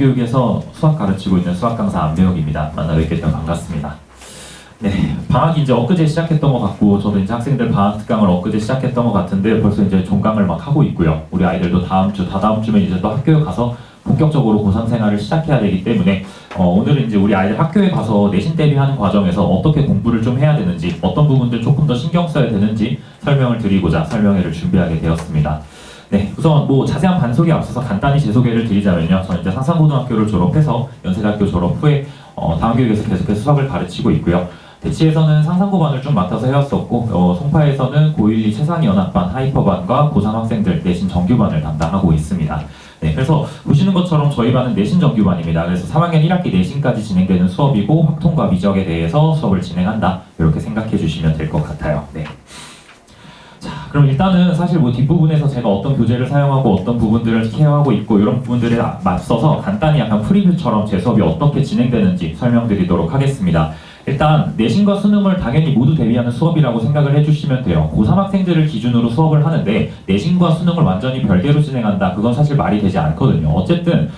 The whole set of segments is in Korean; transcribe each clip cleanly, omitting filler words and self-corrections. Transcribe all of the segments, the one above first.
다음교육에서 수학 가르치고 있는 수학 강사 안배욱입니다. 만나 뵙게 되어 반갑습니다. 네, 방학이 이제 엊그제 시작했던 것 같고, 저도 이제 학생들 방학 특강을 엊그제 시작했던 것 같은데 벌써 이제 종강을 막 하고 있고요. 우리 아이들도 다음 주, 다다음 주면 이제 또 학교에 가서 본격적으로 고3 생활을 시작해야 되기 때문에 오늘은 이제 우리 아이들 학교에 가서 내신 대비하는 과정에서 어떻게 공부를 좀 해야 되는지, 어떤 부분들 조금 더 신경 써야 되는지 설명을 드리고자 설명회를 준비하게 되었습니다. 네, 우선 뭐 자세한 반소리 앞서서 간단히 제 소개를 드리자면요. 저는 이제 상산고등학교를 졸업해서 연세대학교 졸업 후에 다음교육에서 계속해서 수학을 가르치고 있고요. 대치에서는 상산고반을 좀 맡아서 해왔었고, 송파에서는 고1, 2 최상위연합반, 하이퍼반과 고3 학생들 내신 정규반을 담당하고 있습니다. 네, 그래서 보시는 것처럼 저희 반은 내신 정규반입니다. 그래서 3학년 1학기 내신까지 진행되는 수업이고, 확통과 미적에 대해서 수업을 진행한다, 이렇게 생각해 주시면 될 것 같아요. 네. 자, 그럼 일단은 사실 뭐 뒷부분에서 제가 어떤 교재를 사용하고 어떤 부분들을 케어하고 있고 이런 부분들에 맞서서 간단히 약간 프리뷰처럼 제 수업이 어떻게 진행되는지 설명드리도록 하겠습니다. 일단 내신과 수능을 당연히 모두 대비하는 수업이라고 생각을 해주시면 돼요. 고3 학생들을 기준으로 수업을 하는데 내신과 수능을 완전히 별개로 진행한다, 그건 사실 말이 되지 않거든요. 어쨌든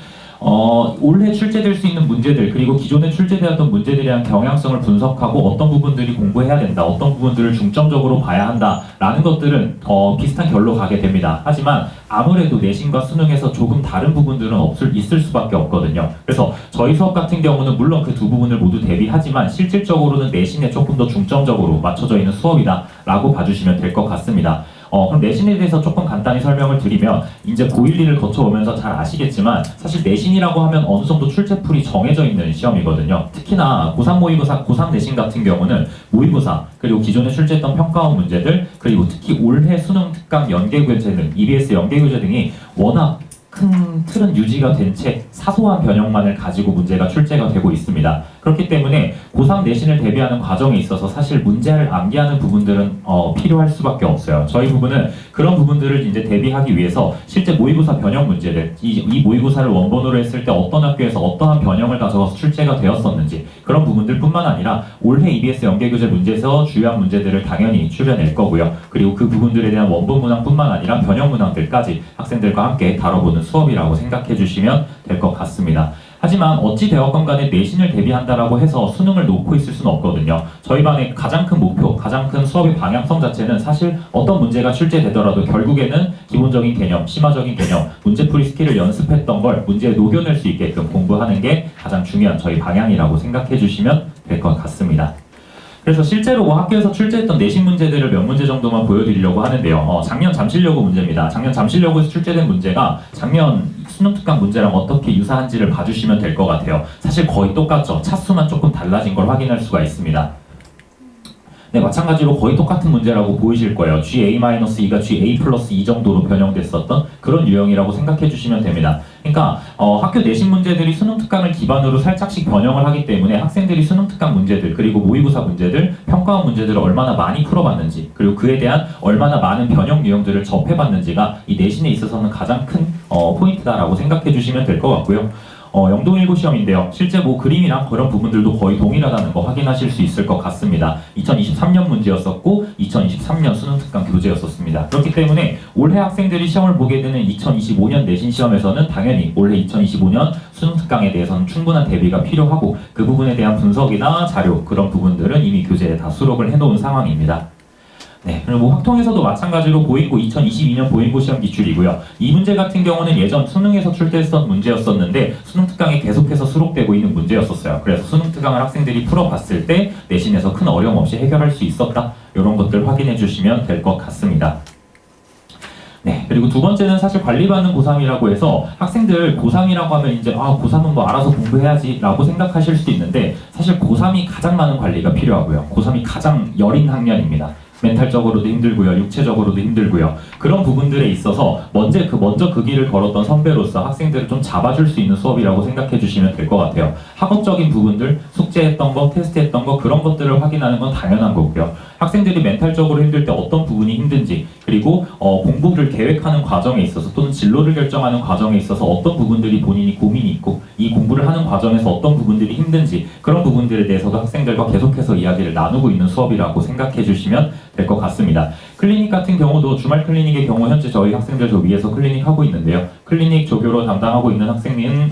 올해 출제될 수 있는 문제들, 그리고 기존에 출제되었던 문제들에 대한 경향성을 분석하고 어떤 부분들이 공부해야 된다, 어떤 부분들을 중점적으로 봐야 한다 라는 것들은 비슷한 결로 가게 됩니다. 하지만 아무래도 내신과 수능에서 조금 다른 부분들은 있을 수밖에 없거든요. 그래서 저희 수업 같은 경우는 물론 그 두 부분을 모두 대비하지만 실질적으로는 내신에 조금 더 중점적으로 맞춰져 있는 수업이다 라고 봐주시면 될 것 같습니다. 그럼 내신에 대해서 조금 간단히 설명을 드리면, 이제 고1, 2를 거쳐오면서 잘 아시겠지만 사실 내신이라고 하면 어느 정도 출제풀이 정해져 있는 시험이거든요. 특히나 고3 모의고사, 고3 내신 같은 경우는 모의고사, 그리고 기존에 출제했던 평가원 문제들, 그리고 특히 올해 수능 특강 연계교재 등, EBS 연계교재 등이 워낙 큰 틀은 유지가 된 채 사소한 변형만을 가지고 문제가 출제가 되고 있습니다. 그렇기 때문에 고3 내신을 대비하는 과정에 있어서 사실 문제를 암기하는 부분들은 필요할 수밖에 없어요. 저희 부분은 그런 부분들을 이제 대비하기 위해서 실제 모의고사 변형 문제들, 이 모의고사를 원본으로 했을 때 어떤 학교에서 어떠한 변형을 가져가서 출제가 되었었는지, 그런 부분들 뿐만 아니라 올해 EBS 연계교재 문제에서 주요한 문제들을 당연히 추려낼 거고요. 그리고 그 부분들에 대한 원본 문항뿐만 아니라 변형 문항들까지 학생들과 함께 다뤄보는 수업이라고 생각해 주시면 될 것 같습니다. 하지만 어찌 되었건 간에 내신을 대비한다라고 해서 수능을 놓고 있을 수는 없거든요. 저희 반의 가장 큰 목표, 가장 큰 수업의 방향성 자체는 사실 어떤 문제가 출제되더라도 결국에는 기본적인 개념, 심화적인 개념, 문제풀이 스킬을 연습했던 걸 문제에 녹여낼 수 있게끔 공부하는 게 가장 중요한 저희 방향이라고 생각해 주시면 될 것 같습니다. 그래서 실제로 학교에서 출제했던 내신 문제들을 몇 문제 정도만 보여드리려고 하는데요. 작년 잠실여고 문제입니다. 작년 잠실여고에서 출제된 문제가 작년 수능 특강 문제랑 어떻게 유사한지를 봐주시면 될 것 같아요. 사실 거의 똑같죠. 차수만 조금 달라진 걸 확인할 수가 있습니다. 네, 마찬가지로 거의 똑같은 문제라고 보이실 거예요. GA-2가 GA+2 정도로 변형됐었던 그런 유형이라고 생각해 주시면 됩니다. 그러니까 학교 내신 문제들이 수능 특강을 기반으로 살짝씩 변형을 하기 때문에 학생들이 수능 특강 문제들, 그리고 모의고사 문제들, 평가원 문제들을 얼마나 많이 풀어봤는지, 그리고 그에 대한 얼마나 많은 변형 유형들을 접해봤는지가 이 내신에 있어서는 가장 큰 포인트다라고 생각해 주시면 될 것 같고요. 영동일고 시험인데요. 실제 뭐 그림이랑 그런 부분들도 거의 동일하다는 거 확인하실 수 있을 것 같습니다. 2023년 문제였었고 2023년 수능 특강 교재였었습니다. 그렇기 때문에 올해 학생들이 시험을 보게 되는 2025년 내신 시험에서는 당연히 올해 2025년 수능 특강에 대해서는 충분한 대비가 필요하고, 그 부분에 대한 분석이나 자료, 그런 부분들은 이미 교재에 다 수록을 해놓은 상황입니다. 네, 그리고 확통에서도 마찬가지로 보인고 2022년 보인고 시험 기출이고요. 이 문제 같은 경우는 예전 수능에서 출제했던 문제였었는데 수능 특강에 계속해서 수록되고 있는 문제였었어요. 그래서 수능 특강을 학생들이 풀어봤을 때 내신에서 큰 어려움 없이 해결할 수 있었다, 이런 것들 확인해 주시면 될 것 같습니다. 네, 그리고 두 번째는 사실 관리받는 고3이라고 해서 학생들 고3이라고 하면 이제 고3은 뭐 알아서 공부해야지 라고 생각하실 수도 있는데, 사실 고3이 가장 많은 관리가 필요하고요. 고3이 가장 여린 학년입니다. 멘탈적으로도 힘들고요, 육체적으로도 힘들고요. 그런 부분들에 있어서 먼저 그 길을 걸었던 선배로서 학생들을 좀 잡아줄 수 있는 수업이라고 생각해 주시면 될 것 같아요. 학업적인 부분들, 숙제했던 거, 테스트했던 거, 그런 것들을 확인하는 건 당연한 거고요. 학생들이 멘탈적으로 힘들 때 어떤 부분이 힘든지, 그리고 공부를 계획하는 과정에 있어서 또는 진로를 결정하는 과정에 있어서 어떤 부분들이 본인이 고민이 있고, 이 공부를 하는 과정에서 어떤 부분들이 힘든지, 그런 부분들에 대해서도 학생들과 계속해서 이야기를 나누고 있는 수업이라고 생각해 주시면 될 것 같습니다. 클리닉 같은 경우도 주말 클리닉의 경우 현재 저희 학생들 저 위에서 클리닉 하고 있는데요. 클리닉 조교로 담당하고 있는 학생은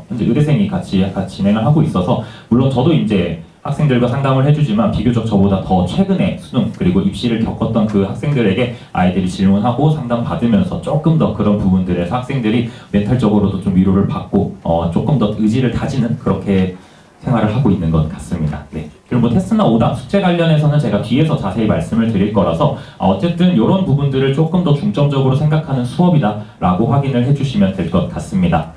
현재 의대생이 같이 진행을 하고 있어서 물론 저도 이제 학생들과 상담을 해주지만 비교적 저보다 더 최근에 수능 그리고 입시를 겪었던 그 학생들에게 아이들이 질문하고 상담받으면서 조금 더 그런 부분들에서 학생들이 멘탈적으로도 좀 위로를 받고 조금 더 의지를 다지는 그렇게 생활을 하고 있는 것 같습니다. 네. 그리고 뭐 테스트나 오답, 숙제 관련해서는 제가 뒤에서 자세히 말씀을 드릴 거라서 어쨌든 이런 부분들을 조금 더 중점적으로 생각하는 수업이다라고 확인을 해주시면 될 것 같습니다.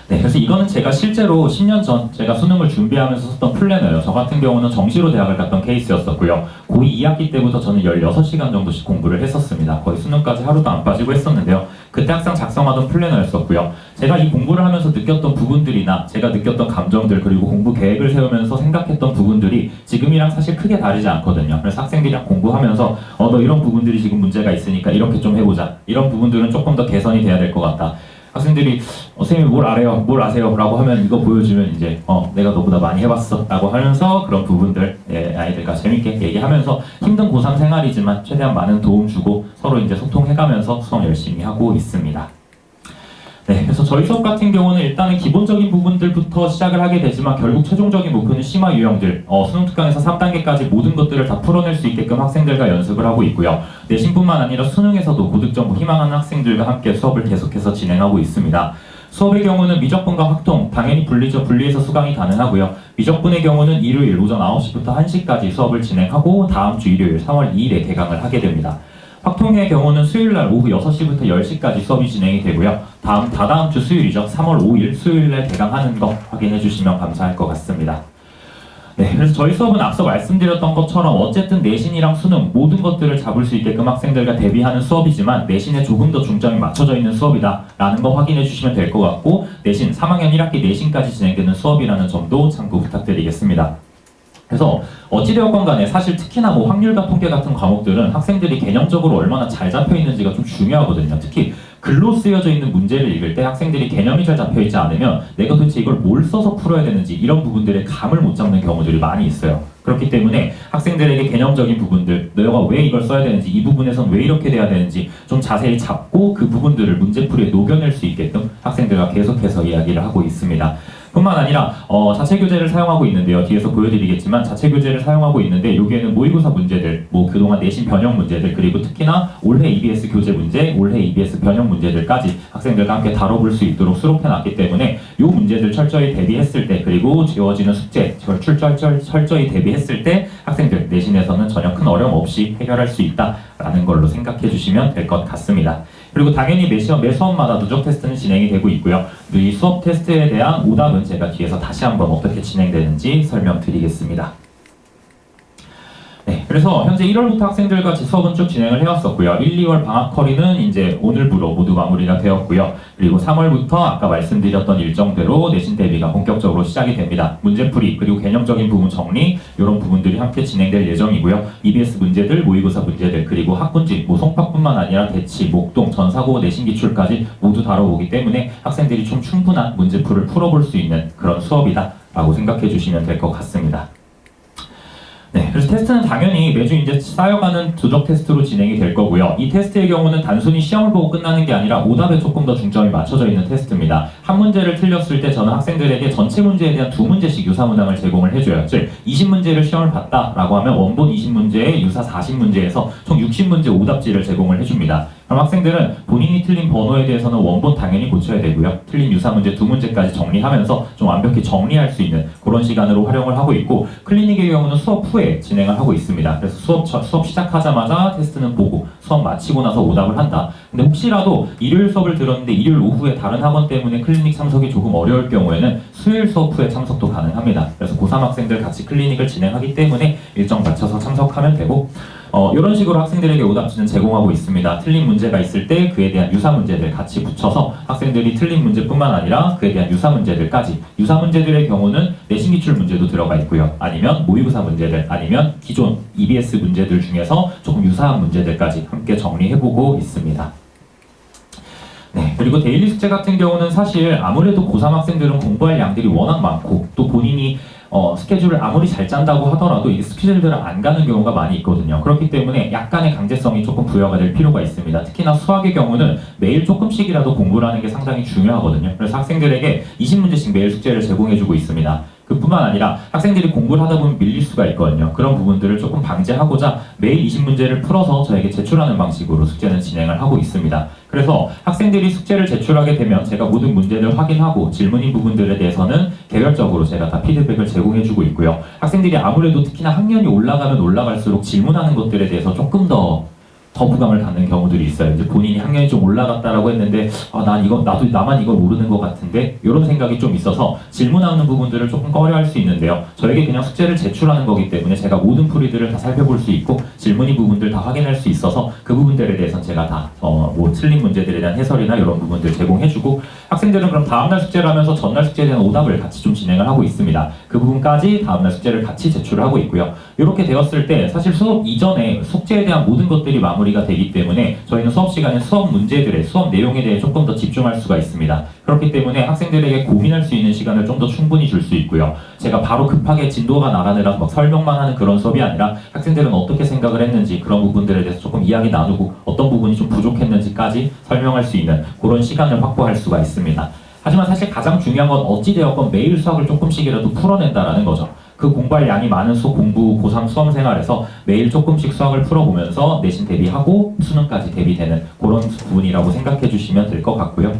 네, 그래서 이거는 제가 실제로 10년 전 제가 수능을 준비하면서 썼던 플래너예요. 저 같은 경우는 정시로 대학을 갔던 케이스였었고요. 고2 2학기 때부터 저는 16시간 정도씩 공부를 했었습니다. 거의 수능까지 하루도 안 빠지고 했었는데요. 그때 항상 작성하던 플래너였었고요. 제가 이 공부를 하면서 느꼈던 부분들이나 제가 느꼈던 감정들 그리고 공부 계획을 세우면서 생각했던 부분들이 지금이랑 사실 크게 다르지 않거든요. 그래서 학생들이랑 공부하면서 너 이런 부분들이 지금 문제가 있으니까 이렇게 좀 해보자. 이런 부분들은 조금 더 개선이 돼야 될 것 같다. 학생들이 선생님이 뭘 알아요? 뭘 아세요? 라고 하면 이거 보여주면 이제 내가 너보다 많이 해봤어 라고 하면서 그런 부분들 아이들과 재밌게 얘기하면서 힘든 고3 생활이지만 최대한 많은 도움 주고 서로 이제 소통해가면서 수업 열심히 하고 있습니다. 네, 그래서 저희 수업 같은 경우는 일단은 기본적인 부분들부터 시작을 하게 되지만 결국 최종적인 목표는 심화 유형들, 수능 특강에서 3단계까지 모든 것들을 다 풀어낼 수 있게끔 학생들과 연습을 하고 있고요. 내신뿐만 아니라 수능에서도 고득점 희망하는 학생들과 함께 수업을 계속해서 진행하고 있습니다. 수업의 경우는 미적분과 확통, 당연히 분리해서 수강이 가능하고요. 미적분의 경우는 일요일 오전 9시부터 1시까지 수업을 진행하고 다음 주 일요일 3월 2일에 개강을 하게 됩니다. 확통의 경우는 수요일날 오후 6시부터 10시까지 수업이 진행이 되고요. 다다음 주 수요일이죠. 3월 5일 수요일날 개강하는 거 확인해 주시면 감사할 것 같습니다. 네, 그래서 저희 수업은 앞서 말씀드렸던 것처럼 어쨌든 내신이랑 수능 모든 것들을 잡을 수 있게끔 학생들과 대비하는 수업이지만 내신에 조금 더 중점이 맞춰져 있는 수업이다 라는 거 확인해 주시면 될 것 같고 내신 3학년 1학기 내신까지 진행되는 수업이라는 점도 참고 부탁드리겠습니다. 그래서 어찌되었건 간에 사실 특히나 뭐 확률과 통계 같은 과목들은 학생들이 개념적으로 얼마나 잘 잡혀 있는지가 좀 중요하거든요. 특히 글로 쓰여져 있는 문제를 읽을 때 학생들이 개념이 잘 잡혀 있지 않으면 내가 도대체 이걸 뭘 써서 풀어야 되는지 이런 부분들의 감을 못 잡는 경우들이 많이 있어요. 그렇기 때문에 학생들에게 개념적인 부분들, 너가 왜 이걸 써야 되는지, 이 부분에선 왜 이렇게 돼야 되는지 좀 자세히 잡고 그 부분들을 문제풀이에 녹여낼 수 있게끔 학생들과 계속해서 이야기를 하고 있습니다. 뿐만 아니라 자체 교재를 사용하고 있는데요. 뒤에서 보여드리겠지만 자체 교재를 사용하고 있는데 여기에는 모의고사 문제들, 뭐 그동안 내신 변형 문제들, 그리고 특히나 올해 EBS 교재 문제, 올해 EBS 변형 문제들까지 학생들과 함께 다뤄볼 수 있도록 수록해놨기 때문에 이 문제들 철저히 대비했을 때 그리고 지어지는 숙제 철저히 대비했을 때 학생들 내신에서는 전혀 큰 어려움 없이 해결할 수 있다라는 걸로 생각해 주시면 될 것 같습니다. 그리고 당연히 매 수업마다 누적 테스트는 진행이 되고 있고요. 이 수업 테스트에 대한 오답은 제가 뒤에서 다시 한번 어떻게 진행되는지 설명드리겠습니다. 네, 그래서 현재 1월부터 학생들과 수업은 쭉 진행을 해왔었고요. 1, 2월 방학커리는 이제 오늘부로 모두 마무리가 되었고요. 그리고 3월부터 아까 말씀드렸던 일정대로 내신 대비가 본격적으로 시작이 됩니다. 문제풀이 그리고 개념적인 부분 정리 이런 부분들이 함께 진행될 예정이고요. EBS 문제들, 모의고사 문제들 그리고 학군지, 송파뿐만 아니라 대치, 목동, 전사고, 내신 기출까지 모두 다뤄보기 때문에 학생들이 좀 충분한 문제풀을 풀어볼 수 있는 그런 수업이다 라고 생각해 주시면 될 것 같습니다. 네, 그래서 테스트는 당연히 매주 이제 쌓여가는 누적 테스트로 진행이 될 거고요. 이 테스트의 경우는 단순히 시험을 보고 끝나는 게 아니라 오답에 조금 더 중점이 맞춰져 있는 테스트입니다. 한 문제를 틀렸을 때 저는 학생들에게 전체 문제에 대한 2문제씩 유사 문항을 제공을 해줘요. 즉 20문제를 시험을 봤다라고 하면 원본 20문제에 유사 40문제에서 총 60문제 오답지를 제공을 해줍니다. 그럼 학생들은 본인이 틀린 번호에 대해서는 원본 당연히 고쳐야 되고요. 틀린 유사 문제 2문제까지 정리하면서 좀 완벽히 정리할 수 있는 그런 시간으로 활용을 하고 있고 클리닉의 경우는 수업 후에 진행을 하고 있습니다. 그래서 수업 시작하자마자 테스트는 보고 수업 마치고 나서 오답을 한다. 근데 혹시라도 일요일 수업을 들었는데 일요일 오후에 다른 학원 때문에 클리닉 참석이 조금 어려울 경우에는 수요일 수업 후에 참석도 가능합니다. 그래서 고3 학생들 같이 클리닉을 진행하기 때문에 일정 맞춰서 참석하면 되고 이런 식으로 학생들에게 오답지는 제공하고 있습니다. 틀린 문제가 있을 때 그에 대한 유사 문제들 같이 붙여서 학생들이 틀린 문제뿐만 아니라 그에 대한 유사 문제들까지 유사 문제들의 경우는 내신 기출 문제도 들어가 있고요. 아니면 모의고사 문제들 아니면 기존 EBS 문제들 중에서 조금 유사한 문제들까지 함께 정리해보고 있습니다. 네, 그리고 데일리 숙제 같은 경우는 사실 아무래도 고3 학생들은 공부할 양들이 워낙 많고 또 본인이 스케줄을 아무리 잘 짠다고 하더라도 이게 스케줄대로 안 가는 경우가 많이 있거든요. 그렇기 때문에 약간의 강제성이 조금 부여가 될 필요가 있습니다. 특히나 수학의 경우는 매일 조금씩이라도 공부를 하는 게 상당히 중요하거든요. 그래서 학생들에게 20문제씩 매일 숙제를 제공해주고 있습니다. 그뿐만 아니라 학생들이 공부를 하다 보면 밀릴 수가 있거든요. 그런 부분들을 조금 방지하고자 매일 20문제를 풀어서 저에게 제출하는 방식으로 숙제는 진행을 하고 있습니다. 그래서 학생들이 숙제를 제출하게 되면 제가 모든 문제를 확인하고 질문인 부분들에 대해서는 개별적으로 제가 다 피드백을 제공해주고 있고요. 학생들이 아무래도 특히나 학년이 올라가면 올라갈수록 질문하는 것들에 대해서 조금 더 부담을 갖는 경우들이 있어요. 이제 본인이 학년이 좀 올라갔다라고 했는데 나만 이걸 모르는 것 같은데 이런 생각이 좀 있어서 질문하는 부분들을 조금 꺼려할 수 있는데요. 저에게 그냥 숙제를 제출하는 거기 때문에 제가 모든 풀이들을 다 살펴볼 수 있고 질문이 부분들 다 확인할 수 있어서 그 부분들에 대해서는 제가 다 틀린 문제들에 대한 해설이나 이런 부분들 제공해주고 학생들은 그럼 다음날 숙제를 하면서 전날 숙제에 대한 오답을 같이 좀 진행을 하고 있습니다. 그 부분까지 다음날 숙제를 같이 제출을 하고 있고요. 이렇게 되었을 때 사실 수업 이전에 숙제에 대한 모든 것들이 마무리가 되기 때문에 저희는 수업 시간에 수업 문제들의 수업 내용에 대해 조금 더 집중할 수가 있습니다. 그렇기 때문에 학생들에게 고민할 수 있는 시간을 좀 더 충분히 줄 수 있고요. 제가 바로 급하게 진도가 나가느라 막 설명만 하는 그런 수업이 아니라 학생들은 어떻게 생각을 했는지 그런 부분들에 대해서 조금 이야기 나누고 어떤 부분이 좀 부족했는지까지 설명할 수 있는 그런 시간을 확보할 수가 있습니다. 하지만 사실 가장 중요한 건 어찌되었건 매일 수학을 조금씩이라도 풀어낸다라는 거죠. 그 공부할 양이 많은 공부 고3 수험 생활에서 매일 조금씩 수학을 풀어보면서 내신 대비하고 수능까지 대비되는 그런 부분이라고 생각해 주시면 될 것 같고요.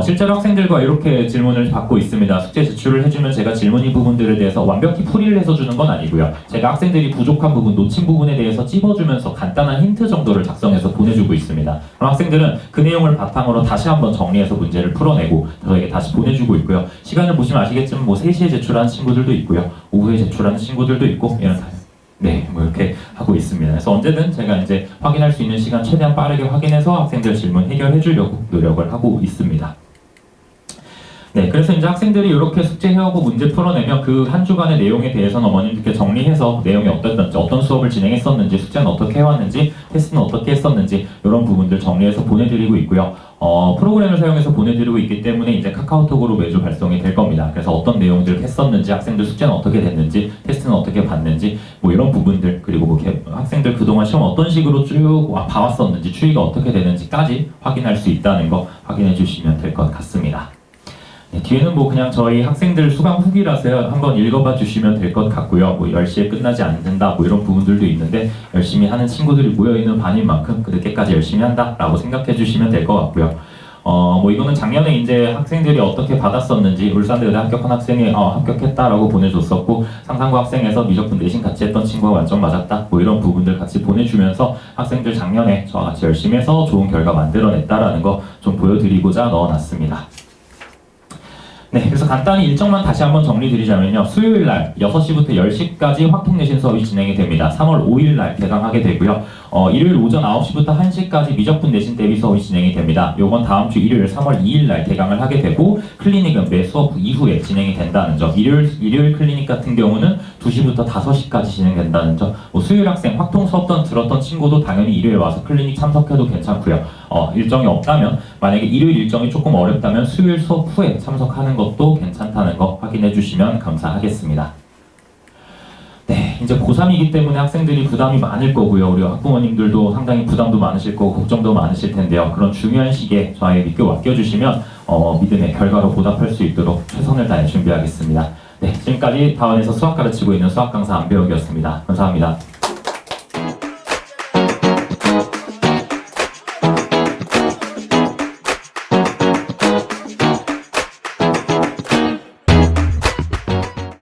실제로 학생들과 이렇게 질문을 받고 있습니다. 숙제 제출을 해주면 제가 질문인 부분들에 대해서 완벽히 풀이를 해서 주는 건 아니고요. 제가 학생들이 부족한 부분, 놓친 부분에 대해서 찝어주면서 간단한 힌트 정도를 작성해서 보내주고 있습니다. 그럼 학생들은 그 내용을 바탕으로 다시 한번 정리해서 문제를 풀어내고 저에게 다시 보내주고 있고요. 시간을 보시면 아시겠지만 3시에 제출하는 친구들도 있고요. 오후에 제출하는 친구들도 있고 이런 이렇게 하고 있습니다. 그래서 언제든 제가 이제 확인할 수 있는 시간 최대한 빠르게 확인해서 학생들 질문 해결해 주려고 노력을 하고 있습니다. 네, 그래서 이제 학생들이 이렇게 숙제해오고 문제 풀어내면 그 한 주간의 내용에 대해서는 어머님들께 정리해서 내용이 어땠는지, 어떤 수업을 진행했었는지, 숙제는 어떻게 해왔는지, 테스트는 어떻게 했었는지 이런 부분들 정리해서 보내드리고 있고요. 프로그램을 사용해서 보내드리고 있기 때문에 이제 카카오톡으로 매주 발송이 될 겁니다. 그래서 어떤 내용들을 했었는지, 학생들 숙제는 어떻게 됐는지, 테스트는 어떻게 봤는지, 이런 부분들, 그리고 학생들 그동안 시험 어떤 식으로 쭉 봐왔었는지, 추이가 어떻게 되는지까지 확인할 수 있다는 거 확인해 주시면 될 것 같습니다. 네, 뒤에는 그냥 저희 학생들 수강 후기라서요. 한번 읽어봐 주시면 될 것 같고요. 10시에 끝나지 않는다 이런 부분들도 있는데 열심히 하는 친구들이 모여있는 반인 만큼 늦게까지 열심히 한다라고 생각해 주시면 될 것 같고요. 이거는 작년에 이제 학생들이 어떻게 받았었는지 울산대에 합격한 학생이 합격했다라고 보내줬었고 상상고 학생에서 미적분 내신 같이 했던 친구가 완전 맞았다 이런 부분들 같이 보내주면서 학생들 작년에 저와 같이 열심히 해서 좋은 결과 만들어냈다라는 거 좀 보여드리고자 넣어놨습니다. 네, 그래서 간단히 일정만 다시 한번 정리드리자면요. 수요일 날 6시부터 10시까지 확통내신 수업이 진행이 됩니다. 3월 5일 날 개강하게 되고요. 일요일 오전 9시부터 1시까지 미적분 내신 대비 수업이 진행이 됩니다. 요건 다음 주 일요일 3월 2일 날 개강을 하게 되고 클리닉은 매 수업 이후에 진행이 된다는 점. 일요일 클리닉 같은 경우는 2시부터 5시까지 진행된다는 점. 수요일 학생 확통 수업 들었던 친구도 당연히 일요일 와서 클리닉 참석해도 괜찮고요. 일정이 없다면 만약에 일요일 일정이 조금 어렵다면 수요일 수업 후에 참석하는 것도 괜찮다는 거 확인해 주시면 감사하겠습니다. 네, 이제 고3이기 때문에 학생들이 부담이 많을 거고요. 우리 학부모님들도 상당히 부담도 많으실 거고 걱정도 많으실 텐데요. 그런 중요한 시기에 저에게 맡겨주시면 믿음의 결과로 보답할 수 있도록 최선을 다해 준비하겠습니다. 네, 지금까지 다원에서 수학 가르치고 있는 수학 강사 안배욱이었습니다. 감사합니다.